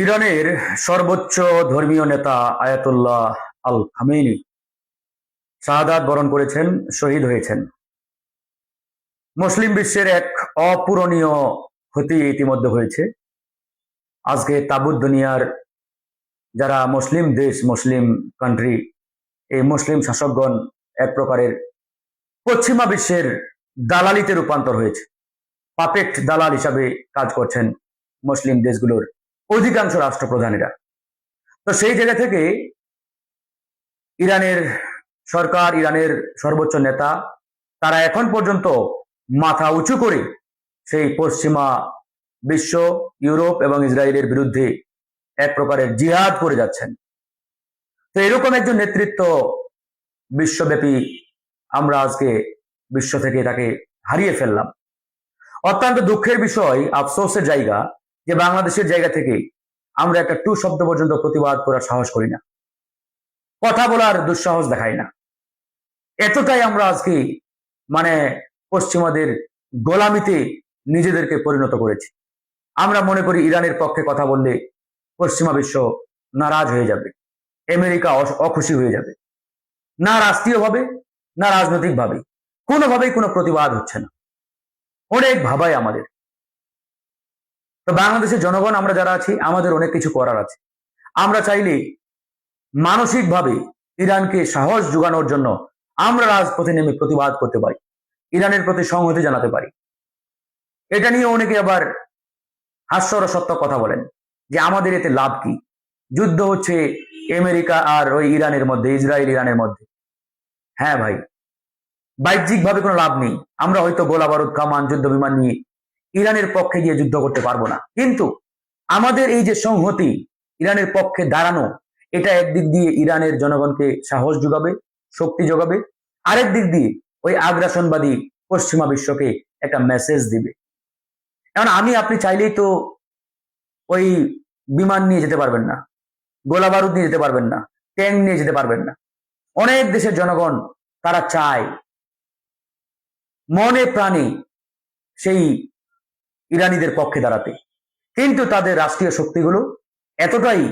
ইরানের সর্বোচ্চ ধর্মীয় নেতা আয়াতুল্লাহ আল খামেনি শাহাদাত বরণ করেছেন, শহীদ হয়েছেন। মুসলিম বিশ্বের এক অপূরণীয় ক্ষতি ইতিমধ্যে হয়েছে। আজকে তাবুত দুনিয়ার যারা মুসলিম দেশ, মুসলিম কান্ট্রি, এই মুসলিম শাসকগণ এক প্রকারের পশ্চিমা বিশ্বের দালালিতে রূপান্তর হয়েছে। পাপেট দালাল হিসাবে কাজ করছেন মুসলিম দেশগুলোর অধিকাংশ রাষ্ট্রপ্রধানেরা। তো সেই জায়গা থেকে ইরানের সরকার, ইরানের সর্বোচ্চ নেতা, তারা এখন পর্যন্ত মাথা উঁচু করে সেই পশ্চিমা বিশ্ব, ইউরোপ এবং ইসরায়েলের বিরুদ্ধে এক প্রকারের জিহাদ করে যাচ্ছেন। তো এরকম একজন নেতৃত্ব বিশ্বব্যাপী আমরা আজকে বিশ্ব থেকে তাকে হারিয়ে ফেললাম। অত্যন্ত দুঃখের বিষয়, আফসোসের জায়গা যে বাংলাদেশের জায়গা থেকে আমরা একটা টু শব্দ পর্যন্ত প্রতিবাদ করার সাহস করি না, কথা বলার দুঃসাহস দেখাই না। এতটাই আমরা আজকে পশ্চিমাদের গোলামিতে নিজেদেরকে পরিণত করেছি। আমরা মনে করি ইরানের পক্ষে কথা বললে পশ্চিমা বিশ্ব নারাজ হয়ে যাবে, আমেরিকা অখুশি হয়ে যাবে। না রাষ্ট্রীয়ভাবে, না রাজনৈতিকভাবে, কোনোভাবেই কোনো প্রতিবাদ হচ্ছে না। অনেক ভাবাই আমাদের। তো বাংলাদেশের জনগণ আমরা যারা আছি, আমাদের অনেক কিছু করার আছে। আমরা চাইলে মানসিকভাবে ইরানকে সাহস যোগানোর জন্য আমরা রাজপথে নেমে প্রতিবাদ করতে পারি, ইরানের প্রতি সংহতি জানাতে পারি। এটা নিয়ে অনেকে আবার হাস্যরসাত্মক কথা বলেন যে আমাদের এতে লাভ কি, যুদ্ধ হচ্ছে আমেরিকা আর ওই ইরানের মধ্যে, ইসরায়েল ইরানের মধ্যে। হ্যাঁ ভাই, বাহ্যিকভাবে কোনো লাভ নেই। আমরা হয়তো গোলা বারুদ, কামান, যুদ্ধ বিমান নিয়ে ইরানের পক্ষে গিয়ে যুদ্ধ করতে পারবো না, কিন্তু আমাদের এই যে সংহতি, ইরানের পক্ষে দাঁড়ানো, এটা একদিক দিয়ে ইরানের জনগণকে সাহস যোগাবে, শক্তি যোগাবে। আরেক দিক দিয়ে ওই আগ্রাসনবাদী পশ্চিমা বিশ্বকে একটা মেসেজ দিবে। কারণ আপনি চাইলেই তো ওই বিমান নিয়ে যেতে পারবেন না, গোলা বারুদ নিয়ে যেতে পারবেন না, ট্যাঙ্ক নিয়ে যেতে পারবেন না। অনেক দেশের জনগণ তারা চায় মনে প্রাণে সেই ইরানিদের পক্ষে দাঁড়াতে, কিন্তু তাদের রাষ্ট্রীয় শক্তিগুলো এতটাই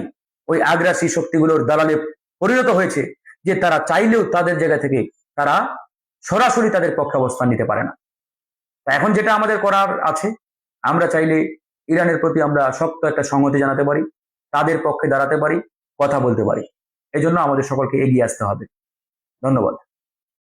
ওই আগ্রাসী শক্তিগুলোর দালালে পরিণত হয়েছে যে তারা চাইলেও তাদের জায়গা থেকে তারা সরাসরি তাদের পক্ষে অবস্থান নিতে পারে না। এখন যেটা আমাদের করার আছে, আমরা চাইলে ইরানের প্রতি আমরা শক্ত একটা সংহতি জানাতে পারি, তাদের পক্ষে দাঁড়াতে পারি, কথা বলতে পারি। এজন্য আমাদের সকলকে এগিয়ে আসতে হবে। ধন্যবাদ।